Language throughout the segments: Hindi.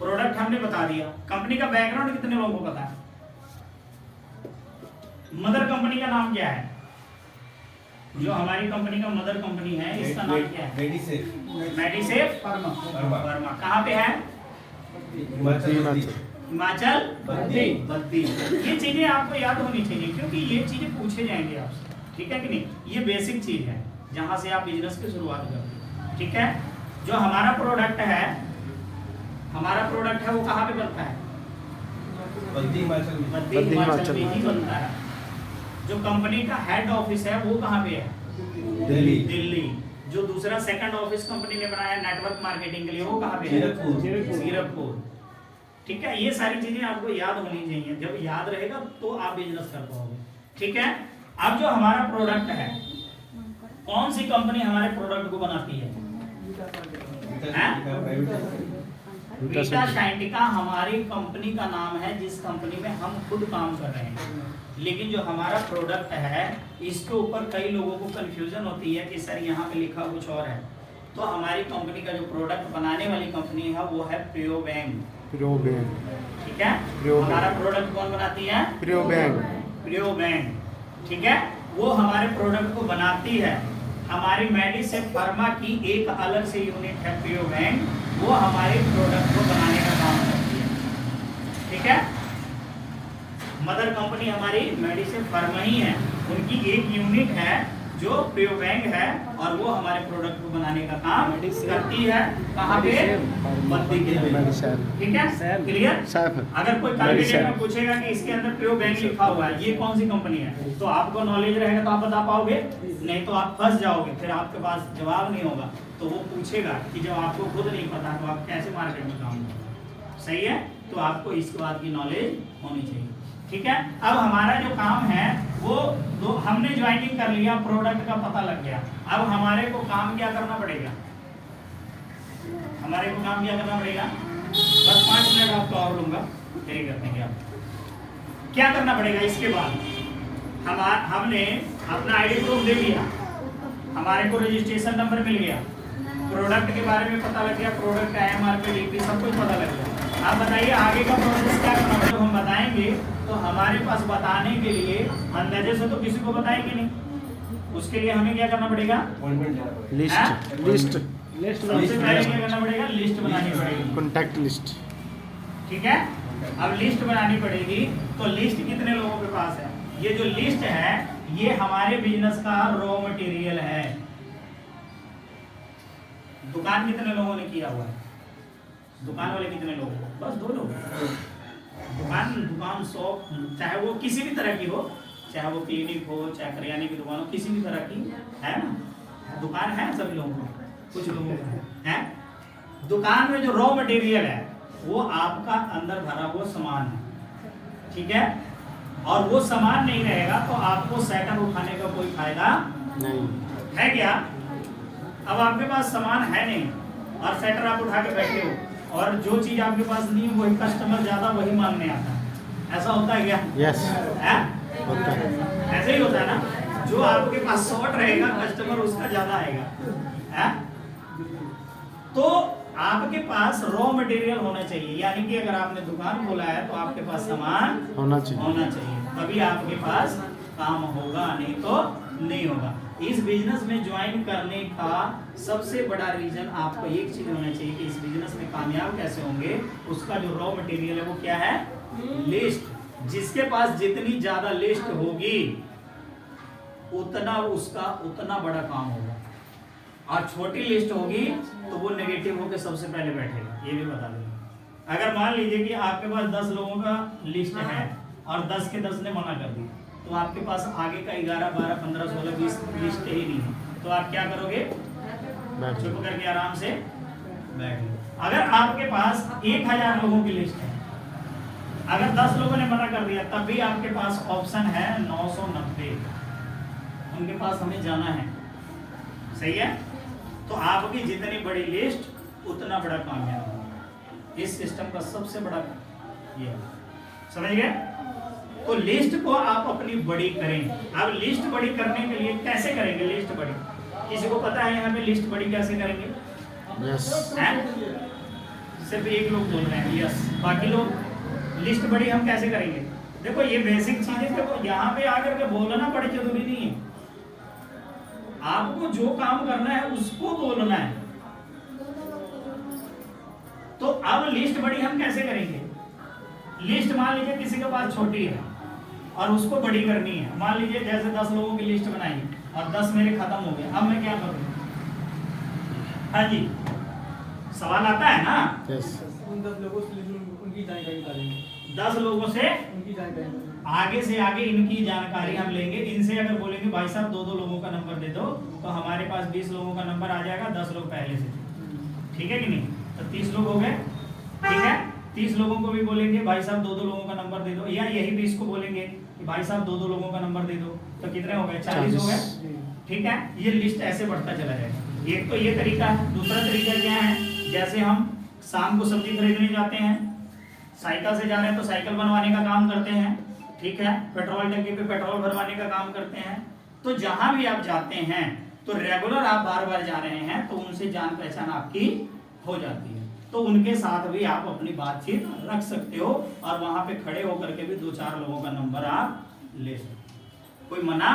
प्रोडक्ट हमने बता दिया, कंपनी का बैकग्राउंड कितने लोगों को पता है? मदर कंपनी का नाम क्या है? जो हमारी कंपनी का मदर कंपनी है इसका नाम क्या है? मेडिसेफ फार्मा। कहाँ पे है? हिमाचल बद्दी। ये चीजें आपको याद होनी चाहिए क्योंकि ये चीजें पूछे जाएंगे आपसे, ठीक है कि नहीं? ये बेसिक चीज है जहां से आप बिजनेस की शुरुआत करते हैं, ठीक है? जो हमारा प्रोडक्ट है वो कहाँ पे बनता है? बद्दी हिमाचल में ही बनता है। जो कंपनी का हेड ऑफिस है वो कहाँ पे है? दिल्ली। जो दूसरा सेकंड ऑफिस कंपनी ने बनाया नेटवर्क मार्केटिंग के लिए वो कहाँ पे है? जीरकपुर। ठीक है, ये सारी चीजें आपको याद होनी चाहिए। जब याद रहेगा तो आप बिजनेस कर पाओगे, ठीक है? अब जो हमारा प्रोडक्ट है, कौन सी कंपनी हमारे प्रोडक्ट को बनाती है? वीटा साइंटिका हमारी कंपनी का नाम है, जिस कंपनी में हम खुद काम कर रहे हैं। लेकिन जो हमारा प्रोडक्ट है इसके ऊपर कई लोगों को कंफ्यूजन होती है कि सर यहाँ पे लिखा कुछ और है। तो हमारी कंपनी का जो प्रोडक्ट बनाने वाली कंपनी है वो है प्रियोबैंग, ठीक है? हमारा प्रोडक्ट कौन बनाती है? प्रियोबैंग, ठीक है? वो हमारे प्रोडक्ट को बनाती है। हमारी मेडिसेफ फार्मा की एक अलग से यूनिट है प्रियोबैंग, वो हमारे प्रोडक्ट को बनाने का काम करती है, ठीक है? मदर कंपनी हमारी मेडिसेफ फार्मा ही है, उनकी एक यूनिट है जो प्रियोबैंग है और वो हमारे प्रोडक्ट को बनाने का काम करती है। कहाँ पे? बद्दी के लिए, ठीक है? क्लियर? अगर कोई कैंडिडेट में पूछेगा कि इसके अंदर प्रियोबैंग लिखा हुआ है, ये कौन सी कंपनी है, तो आपको नॉलेज रहेगा तो आप बता पाओगे, नहीं तो आप फंस जाओगे, फिर आपके पास जवाब नहीं होगा। तो वो पूछेगा कि जब आपको खुद नहीं पता तो आप कैसे मार्केट में काम करोगे? सही है? तो आपको इस बात की नॉलेज होनी चाहिए, ठीक है? अब हमारा जो काम है वो हमने ज्वाइनिंग कर लिया, प्रोडक्ट का पता लग गया। अब हमारे को काम क्या करना पड़ेगा? बस 5 मिनट आपको और लूंगा, फिर करते हैं। क्या करना पड़ेगा इसके बाद? हमने अपना आईडी प्रूफ दे दिया, हमारे को रजिस्ट्रेशन नंबर मिल गया, प्रोडक्ट के बारे में पता लग गया, प्रोडक्ट का एमआरपी डीपी सब कुछ पता लग गया। आप बताइए आगे का प्रोसेस क्या करना पड़ेगा? हम बताएंगे तो हमारे पास बताने के लिए अंदाजे से तो किसी को बताएंगे नहीं, उसके लिए हमें क्या करना पड़ेगा? लिस्ट सबसे पहले क्या करना पड़ेगा? लिस्ट बनानी पड़ेगी, कॉन्टैक्ट लिस्ट, ठीक है? अब लिस्ट बनानी पड़ेगी तो लिस्ट कितने लोगों के पास है? ये जो लिस्ट है ये हमारे बिजनेस का रॉ मटेरियल है। दुकान कितने लोगों ने किया हुआ है? दुकान वाले कितने लोग? बस 2 लोग। दुकान शॉप चाहे वो किसी भी तरह की हो, चाहे वो क्लिनिक हो, चाहे करियाने की दुकान हो, किसी भी तरह की है ना, दुकान है सभी लोगों को, कुछ लोगों को है। दुकान में जो रॉ मटेरियल है वो आपका अंदर भरा हुआ सामान है, ठीक है? और वो सामान नहीं रहेगा तो आपको सेटर उठाने का कोई फायदा नहीं है क्या? अब आपके पास सामान है नहीं और सेटर आप उठा के बैठे हो और जो चीज आपके पास नहीं वही कस्टमर ज्यादा वही मांगने आता है, ऐसा होता है क्या? यस, होता है। ऐसे ही होता है ना, जो आपके पास शॉर्ट रहेगा कस्टमर उसका ज्यादा आएगा, है? तो आपके पास रॉ मटेरियल होना चाहिए, यानी कि अगर आपने दुकान खोला है तो आपके पास सामान होना चाहिए, तभी आपके पास काम होगा, नहीं तो नहीं होगा। इस बिजनेस में ज्वाइन करने का सबसे बड़ा रीजन आपको एक चीज होना चाहिए कि इस बिजनेस में कामयाब कैसे होंगे, उसका जो रॉ मटेरियल है वो क्या है? लिस्ट। जिसके पास जितनी ज्यादा लिस्ट होगी उतना बड़ा काम होगा, और छोटी लिस्ट होगी तो वो नेगेटिव होकर सबसे पहले बैठेगा, ये भी बता देंगे। अगर मान लीजिए कि आपके पास 10 लोगों का लिस्ट है और 10 के 10 ने मना कर दिया, तो आपके पास आगे का 11, 12, 15, 16, 20 लिस्ट ही नहीं है, तो आप क्या करोगे? चुप करके आराम से बैठ लो। अगर आपके पास 1000 लोगों की लिस्ट है, अगर 10 लोगों ने मना कर दिया तब भी आपके पास ऑप्शन है 990, उनके पास हमें जाना है, सही है? तो आपकी जितनी बड़ी लिस्ट उतना बड़ा कामयाब होगा। इस सिस्टम का सबसे बड़ा ये, समझ गए? तो लिस्ट को आप अपनी बड़ी करें। अब लिस्ट बड़ी करने के लिए कैसे करेंगे लिस्ट बड़ी? किसी को पता है यहाँ पे लिस्ट बड़ी कैसे करेंगे? यस, सिर्फ एक लोग बोल रहे हैं यस, बाकी लोग लिस्ट बड़ी हम कैसे करेंगे? देखो ये बेसिक चीजें, देखो यहाँ पे आकर के बोलना बड़े जरूरी नहीं है, आपको जो काम करना है उसको बोलना है। तो अब लिस्ट बड़ी हम कैसे करेंगे? लिस्ट मान लीजिए किसी के पास छोटी है और उसको बड़ी करनी है, मान लीजिए जैसे 10 लोगों की लिस्ट बनाई और 10 मेरे खत्म हो गए, अब मैं क्या करूं? हाँ जी, सवाल आता है ना? उन 10 लोगों से उनकी जानकारी निकालेंगे, 10 लोगों से उनकी जानकारी आगे से आगे इनकी जानकारी हम लेंगे। इनसे अगर बोलेंगे भाई साहब 2-2 लोगों का नंबर दे दो, तो हमारे पास 20 लोगों का नंबर आ जाएगा, 10 लोग पहले से, ठीक है कि नहीं? तो 30 लोग हो गए, ठीक है। 30 लोगों को भी बोलेंगे भाई साहब 2-2 लोगों का नंबर दे दो, या यही भी इसको बोलेंगे कि भाई साहब 2-2 लोगों का नंबर दे दो, तो कितने हो गए? 40 हो गए, ठीक है। ये लिस्ट ऐसे बढ़ता चला जाएगा। एक तो ये तरीका है। दूसरा तरीका क्या है? जैसे हम शाम को सब्जी खरीदने जाते हैं, साइकिल से जा रहे हैं तो साइकिल बनवाने का काम करते हैं, ठीक है। पेट्रोल टंकी पे पेट्रोल भरवाने का काम करते हैं। तो जहां भी आप जाते हैं तो रेगुलर आप बार बार जा रहे हैं, तो उनसे जान पहचान आपकी हो जाती है, तो उनके साथ भी आप अपनी बातचीत रख सकते हो और वहां पे खड़े होकर के भी 2-4 लोगों का नंबर आप ले सकते हो, कोई मना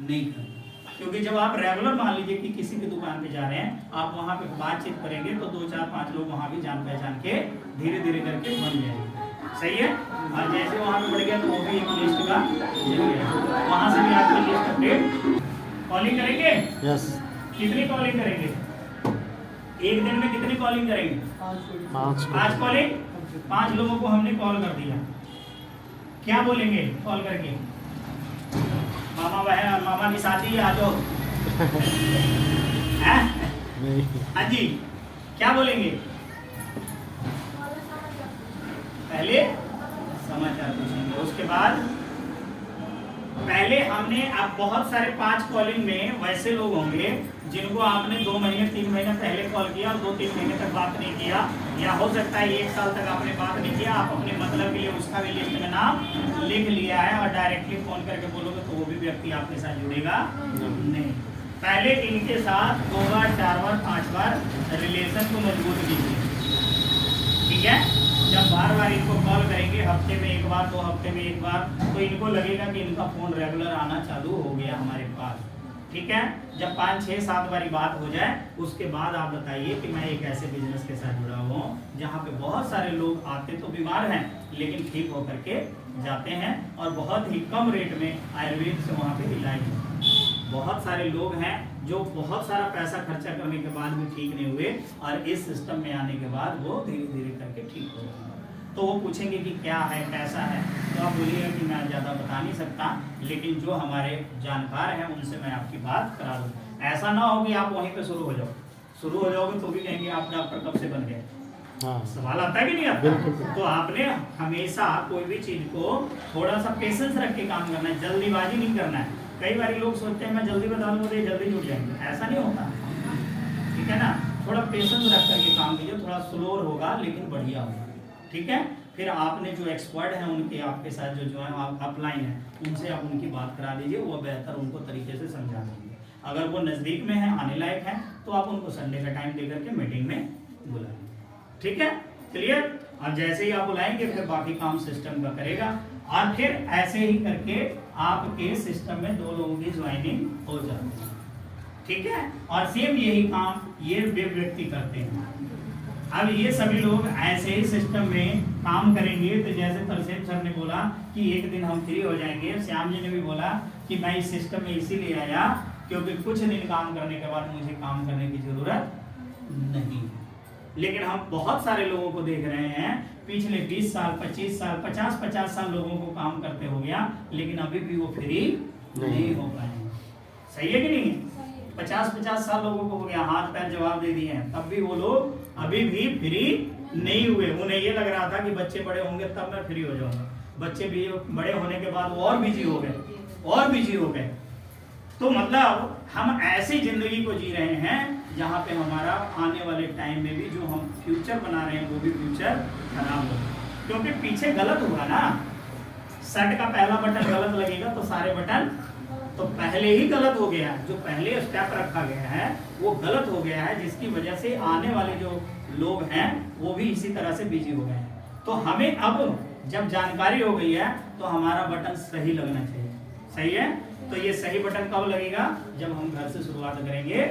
नहीं करता। क्योंकि जब आप रेगुलर मान लीजिए कि किसी की दुकान पे जा रहे हैं, आप वहां पे बातचीत करेंगे तो 2-4-5 लोग वहां भी जान पहचान के धीरे धीरे करके बन जाएंगे, सही है। और जैसे वहां पे बढ़ गया तो वो भी एक लिस्ट का वहां से भी आपकी लिस्ट अपडेट। कॉलिंग करेंगे? यस। कितनी कॉलिंग करेंगे? एक दिन में कितनी कॉलिंग करेंगे? 5 कॉलिंग। 5 लोगों को हमने कॉल कर दिया, क्या बोलेंगे कॉल करके? मामा बहन, मामा की शादी आ जाओ। हाँ जी, क्या बोलेंगे? पहले समाचार पूछेंगे, उसके बाद पहले हमने, अब बहुत सारे 5 कॉलिंग में वैसे लोग होंगे जिनको आपने 2 महीने 3 महीने पहले कॉल किया और 2-3 महीने तक बात नहीं किया, या हो सकता है 1 साल तक आपने बात नहीं किया। आप अपने मतलब के लिए उसका भी लिस्ट में नाम लिख लिया है और डायरेक्टली फोन करके बोलोगे तो वो भी व्यक्ति आपके साथ जुड़ेगा नहीं। पहले इनके साथ 2 बार 4 बार 5 बार रिलेशन को मजबूत कीजिए, ठीक है। जब बार बार इनको कॉल करेंगे, हफ्ते में 1 बार 2 हफ्ते में 1 बार, तो इनको लगेगा कि इनका फोन रेगुलर आना चालू हो गया हमारे पास, ठीक है। जब 5, 6, 7 बारी बात हो जाए, उसके बाद आप बताइए कि मैं एक ऐसे बिजनेस के साथ जुड़ा हुआ हूँ जहाँ पे बहुत सारे लोग आते तो बीमार हैं लेकिन ठीक होकर के जाते हैं, और बहुत ही कम रेट में आयुर्वेद से वहाँ पे इलाज है। बहुत सारे लोग हैं जो बहुत सारा पैसा खर्चा करने के बाद भी ठीक नहीं हुए, और इस सिस्टम में आने के बाद वो धीरे धीरे करके ठीक हो गए। तो वो पूछेंगे कि क्या है, कैसा है, तो आप बोलिएगा कि मैं ज़्यादा बता नहीं सकता, लेकिन जो हमारे जानकार हैं उनसे मैं आपकी बात करा दूँ। ऐसा ना हो कि आप वहीं पे शुरू हो जाओगे तो भी कहेंगे आप डॉक्टर कब से बन गए। हाँ। सवाल आता है कि नहीं आता? तो आपने हमेशा कोई भी चीज़ को थोड़ा सा पेशेंस रख के काम करना है, जल्दीबाजी नहीं करना है। कई बार लोग सोचते हैं मैं जल्दी बता दूंगा तो ये जल्दी जुट जाएंगे, ऐसा नहीं होता, ठीक है ना। थोड़ा पेशेंस रख करके काम कीजिए, थोड़ा स्लोर होगा लेकिन बढ़िया होगा, ठीक है। फिर आपने जो एक्सपर्ट हैं उनके आपके साथ जो है आप अपलाइन है, उनसे आप उनकी बात करा दीजिए, वो बेहतर उनको तरीके से समझा देंगे। अगर वो नज़दीक में है, आने लायक है, तो आप उनको संडे का टाइम दे करके मीटिंग में बुलाएंगे, ठीक है। क्लियर? अब जैसे ही आप बुलाएंगे फिर बाकी काम सिस्टम का करेगा, और फिर ऐसे ही करके आपके सिस्टम में 2 लोगों की ज्वाइनिंग हो जाती है, ठीक है। और सेम यही काम ये व्यक्ति करते हैं। अब ये सभी लोग ऐसे ही सिस्टम में काम करेंगे, तो जैसे तरसेम सर ने बोला कि एक दिन हम फ्री हो जाएंगे, श्याम जी ने भी बोला कि मैं इस सिस्टम में इसीलिए आया क्योंकि कुछ दिन काम करने के बाद मुझे काम करने की जरूरत नहीं है। लेकिन हम बहुत सारे लोगों को देख रहे हैं, पिछले 20 साल 25 साल 50 साल लोगों को काम करते हो गया, लेकिन अभी भी वो फ्री नहीं हो पाए। सही है कि नहीं? 50 साल लोगों को हो गया, हाथ पैर जवाब दे दिए हैं, तब भी वो लोग अभी भी फ्री नहीं हुए। उन्हें ये लग रहा था कि बच्चे बड़े होंगे तब मैं फ्री हो जाऊंगा, बच्चे भी बड़े होने के बाद वो और बिजी हो गए। तो मतलब हम ऐसी जिंदगी को जी रहे हैं जहाँ पे हमारा आने वाले टाइम में भी जो हम फ्यूचर बना रहे हैं वो भी फ्यूचर खराब होगा, क्योंकि पीछे गलत हुआ ना। शर्ट का पहला बटन गलत लगेगा तो सारे बटन तो पहले ही गलत हो गया है, जो पहले स्टेप रखा गया है वो गलत हो गया है, जिसकी वजह से आने वाले जो लोग हैं वो भी इसी तरह से बिजी हो गए हैं। तो हमें अब जब जानकारी हो गई है तो हमारा बटन सही लगना चाहिए। सही है? तो ये सही बटन कब लगेगा? जब हम घर से शुरुआत करेंगे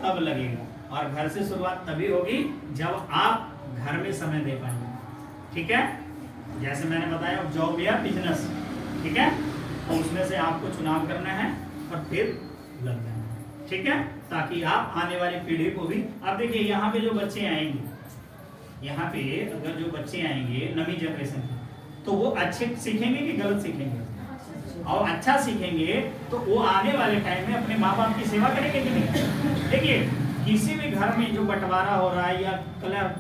तब लगेगा, और घर से शुरुआत तभी होगी जब आप घर में समय दे पाएंगे। ठीक है? जैसे मैंने बताया जॉब या बिजनेस, ठीक है, तो उसमें से आपको चुनाव करना है और फिर लग जाना है। ठीक है? ताकि आप आने वाली पीढ़ी को भी, अब देखिए यहाँ पे जो बच्चे आएंगे, यहाँ पे अगर जो बच्चे आएंगे नवी जनरेशन के, तो वो अच्छे सीखेंगे कि गलत सीखेंगे? और अच्छा सीखेंगे तो वो आने वाले टाइम में अपने माँ बाप की सेवा करेंगे कि नहीं? देखिए किसी भी घर में जो बंटवारा हो रहा है या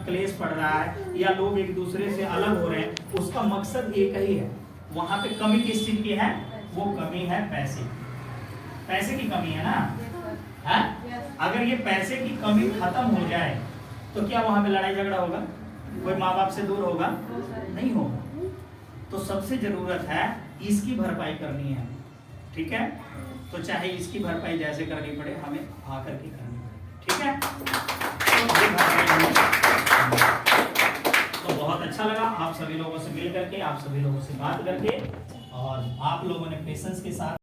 क्लेश पड़ रहा है या लोग एक दूसरे से अलग हो रहे हैं, उसका मकसद एक ही है। वहां पे कमी किस चीज की है? वो कमी है पैसे, पैसे की कमी है ना। है? अगर ये पैसे की कमी खत्म हो जाए तो क्या वहां पे लड़ाई झगड़ा होगा? कोई माँ बाप से दूर होगा? नहीं होगा। तो सबसे जरूरत है इसकी भरपाई करनी है। ठीक है? तो चाहे इसकी भरपाई जैसे करनी पड़े, हमें आकर के करनी पड़े। ठीक है? तो ये भरपाई हमें, तो बहुत अच्छा लगा आप सभी लोगों से मिल करके, आप सभी लोगों से बात करके, और आप लोगों ने पेशेंस के साथ